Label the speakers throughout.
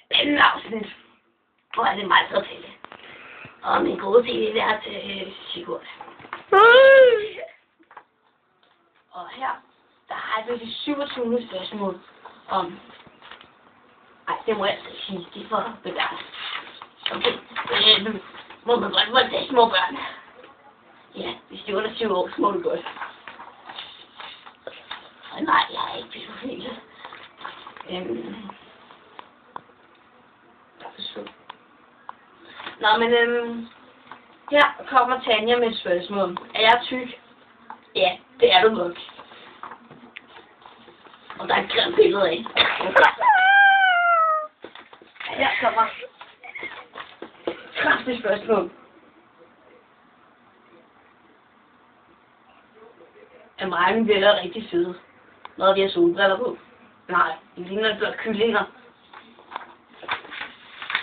Speaker 1: spændende afsnit. Og det er meget så til. Og min gode tv-vært Sigurd. Og her, der har jeg det 27. spørgsmål om... Ej, det må jeg altså sige, det er for begrænset. Okay, må man godt voldtage små børn? Ja, hvis de er under 7 år, så må det godt. Og nej, jeg er ikke pædofil. Nå, men her kommer Tanja med et spørgsmål. Er jeg tyk? Ja, det er du nok. Og der er et grimt billede af. Her kommer kraftigt spørgsmål. Er mange venner rigtig fede, når vi har solbriller på? Nej, de ligner blot kyllinger.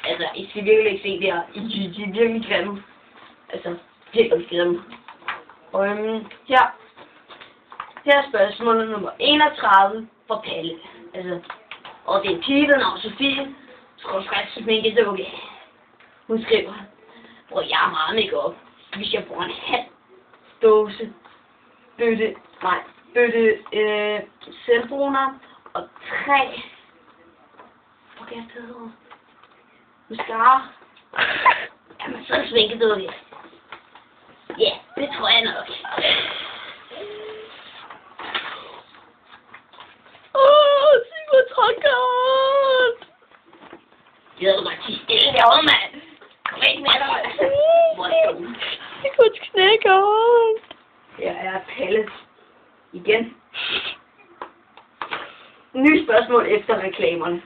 Speaker 1: Altså, I skal virkelig ikke se det her. De er virkelig grimme. Altså, virkelig grimme. Og her er spørgsmålet nummer 31 for Palle. Altså, og det er en pige, der navn Sofie. Sminke, det er okay. Hun skriver, hvor jeg er meget make-up, hvis jeg bruger en halv dåse bøtte selvbruner og 3 mascara. Jamen, så er sminket det okay. Ja, det tror jeg nok.
Speaker 2: Sigurd Trådgaard!
Speaker 1: Det havde du godt sige stille derovre, mand. Kom ikke med dig, mand. Hvor er du?
Speaker 2: Sigurd Knækgaard!
Speaker 1: Her er Palle igen. Nye spørgsmål efter reklamerne.